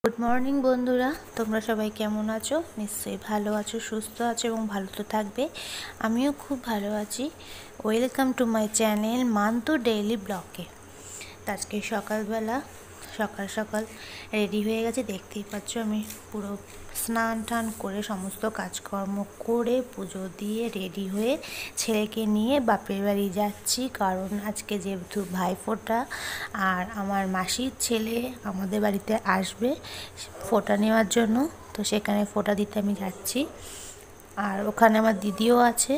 Good morning বন্ধুরা, তোমরা সবাই কেমন আছো? নিশ্চয়ই ভালো আছো, সুস্থ আছো এবং ভালো তো থাকবে। আমিও খুব ভালো আছি। Welcome to my channel Mantu daily ব্লগে। আজকে সকালবেলা সকাল সকাল রেডি হয়ে গেছে, দেখতেই পাচ্ছ। আমি পুরো স্নান টান করে সমস্ত কাজকর্ম করে পুজো দিয়ে রেডি হয়ে ছেলেকে নিয়ে বাপের বাড়ি যাচ্ছি, কারণ আজকে যেহেতু ভাইফোঁটা আর আমার মাসির ছেলে আমাদের বাড়িতে আসবে ফোঁটা নেওয়ার জন্য, তো সেখানে ফোঁটা দিতে আমি যাচ্ছি। আর ওখানে আমার দিদিও আছে,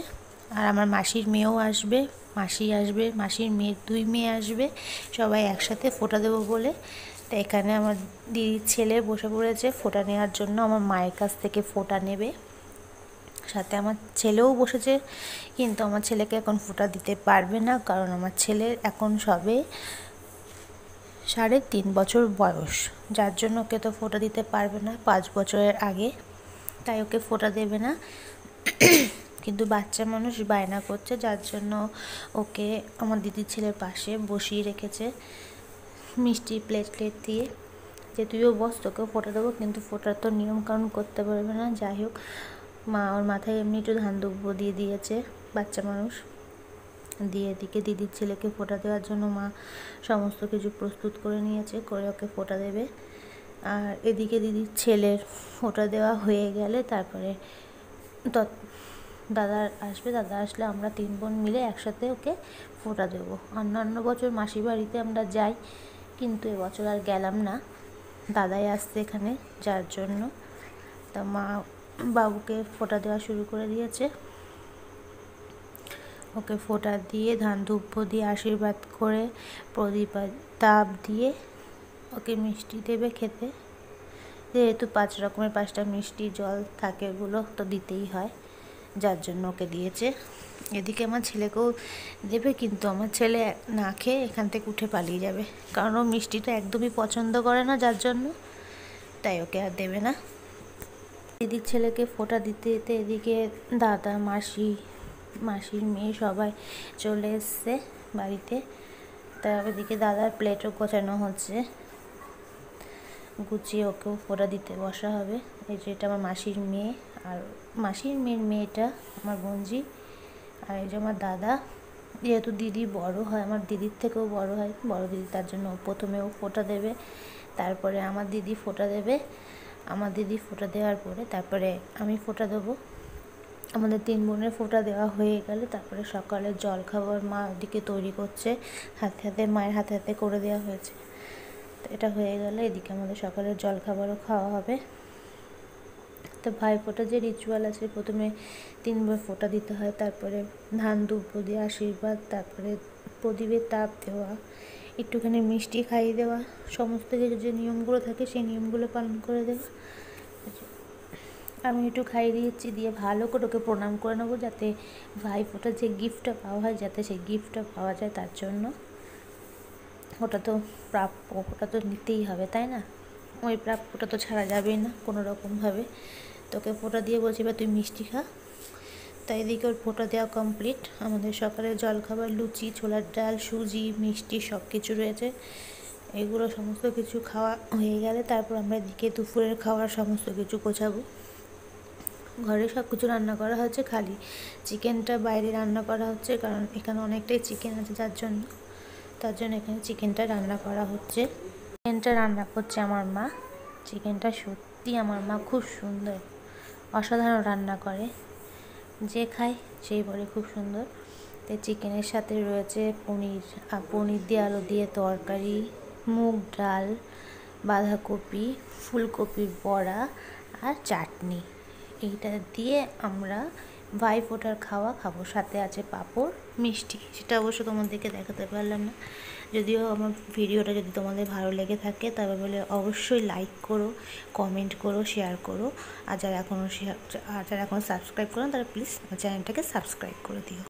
আর আমার মাসির মেয়েও আসবে, মাসি আসবে, মাসির মেয়ের 2 মেয়ে আসবে, সবাই একসাথে ফোঁটা দেবো বলে। তো এখানে আমার দিদির ছেলে বসে পড়েছে ফোঁটা নেওয়ার জন্য, আমার মায়ের কাছ থেকে ফোঁটা নেবে। সাথে আমার ছেলেও বসেছে, কিন্তু আমার ছেলেকে এখন ফোঁটা দিতে পারবে না, কারণ আমার ছেলের এখন সবে 3.5 বছর বয়স, যার জন্য ওকে তো ফোঁটা দিতে পারবে না 5 বছরের আগে, তাই ওকে ফোঁটা দেবে না। কিন্তু বাচ্চা মানুষ বায়না করছে, যার জন্য ওকে আমার দিদির ছেলের পাশে বসিয়ে রেখেছে মিষ্টি প্লেট দিয়ে, যে তুইও বস, তোকেও ফোঁটা দেবো। কিন্তু ফোঁটার তো নিয়মকানুন করতে পারবে না। যাই হোক, মা ওর মাথায় এমনি একটু ধান দুব্বো দিয়ে দিয়েছে, বাচ্চা মানুষ দিয়ে। এদিকে দিদির ছেলেকে ফোঁটা দেওয়ার জন্য মা সমস্ত কিছু প্রস্তুত করে নিয়েছে, করে ওকে ফোঁটা দেবে। আর এদিকে দিদির ছেলের ফোঁটা দেওয়া হয়ে গেলে তারপরে দাদা আসবে, দাদা আসলে আমরা 3 বোন মিলে একসাথে ওকে ফোঁটা দেবো। অন্যান্য বছর মাসির বাড়িতে আমরা যাই, কিন্তু এবছর আর গেলাম না, দাদাই আসছে এখানে, যার জন্য। তা মা বাবুকে ফোঁটা দেওয়া শুরু করে দিয়েছে। ওকে ফোঁটা দিয়ে ধান ধূপ দিয়ে আশীর্বাদ করে প্রদীপ তাপ দিয়ে ওকে মিষ্টি দেবে খেতে। যেহেতু 5 রকমের 5টা মিষ্টি জল থাকে, ওগুলো তো দিতেই হয়, যার জন্য ওকে দিয়েছে। এদিকে আমার ছেলেকেও দেবে, কিন্তু আমার ছেলে না খেয়ে এখান থেকে উঠে পালিয়ে যাবে, কারণ ও মিষ্টিটা একদমই পছন্দ করে না, যার জন্য তাই ওকে আর দেবে না। দিদির ছেলেকে ফোঁটা দিতে দিতে এদিকে দাদা, মাসি, মাসির মেয়ে সবাই চলে এসছে বাড়িতে। তা ওদিকে দাদার প্লেটও গোছানো হচ্ছে, গুছিয়ে ওকেও ফোঁটা দিতে বসা হবে। এই যে এটা আমার মাসির মেয়ে, আর মাসির মেয়ের মেয়েটা আমার বোনজি, আর এই যে আমার দাদা। যেহেতু দিদি বড় হয়, আমার দিদির থেকেও বড় হয়, বড় দিদি, তার জন্য প্রথমেও ফোঁটা দেবে, তারপরে আমার দিদি ফোঁটা দেবে। আমার দিদি ফোঁটা দেওয়ার পরে তারপরে আমি ফোঁটা দেবো। আমাদের 3 বোনের ফোঁটা দেওয়া হয়ে গেলে তারপরে সকালে জলখাবার মা ওদিকে তৈরি করছে, হাতে হাতে, মায়ের হাতে হাতে করে দেওয়া হয়েছে। তো এটা হয়ে গেলে এদিকে আমাদের সকালের জলখাবারও খাওয়া হবে। তো ভাইফোঁটার যে রিচুয়াল আছে, প্রথমে 3 বার ফোঁটা দিতে হয়, তারপরে ধান ধূপ দিয়ে আশীর্বাদ, তারপরে প্রদীপের তাপ দেওয়া, একটুখানি মিষ্টি খাইয়ে দেওয়া, সমস্ত কিছু যে নিয়মগুলো থাকে সেই নিয়মগুলো পালন করে দেওয়া। আমি একটু খাইয়ে দিয়েছি, দিয়ে ভালো করে ওকে প্রণাম করে নেবো, যাতে ভাইফোঁটার যে গিফটটা পাওয়া হয় যাতে সেই গিফটটা পাওয়া যায়, তার জন্য। ওটা তো প্রাপ্য, ওটা তো নিতেই হবে, তাই না? ওই প্রাপ্যটা তো ছাড়া যাবেই না কোনো রকমভাবে। তোকে ফোঁটা দিয়ে বলছি এবার তুই মিষ্টি খা। তাই এদিকে ওর ফোঁটা দেওয়া কমপ্লিট। আমাদের সকালে জলখাবার লুচি, ছোলার ডাল, সুজি, মিষ্টি সব কিছু রয়েছে। এগুলো সমস্ত কিছু খাওয়া হয়ে গেলে তারপর আমরা এদিকে দুপুরের খাওয়ার সমস্ত কিছু গোছাবো। ঘরে সব কিছু রান্না করা হচ্ছে, খালি চিকেনটা বাইরে রান্না করা হচ্ছে, কারণ এখানে অনেকটাই চিকেন আছে, তার জন্য এখানে চিকেনটা রান্না করা হচ্ছে। চিকেনটা রান্না করছে আমার মা। চিকেনটা সত্যি আমার মা খুব সুন্দর, অসাধারণ রান্না করে, যে খায় সেই বলে খুব সুন্দর। তাই চিকেনের সাথে রয়েছে পনির, পনির দিয়ে আলু দিয়ে তরকারি, মুগ ডাল, বাঁধাকপি, ফুলকপির বড়া আর চাটনি। এইটা দিয়ে আমরা ভাইফোঁটার খাওয়া খাবো। সাথে আছে পাঁপড়, মিষ্টি। সেটা অবশ্য তোমাদেরকে দেখাতে পারলাম না, যদিও আমার ভিডিওটা যদি তোমাদের ভালো লেগে থাকে তবে বলে অবশ্যই লাইক করো, কমেন্ট করো, শেয়ার করো। আর যারা এখনও সাবস্ক্রাইব করো তারা প্লিজ আমার চ্যানেলটাকে সাবস্ক্রাইব করে দিও।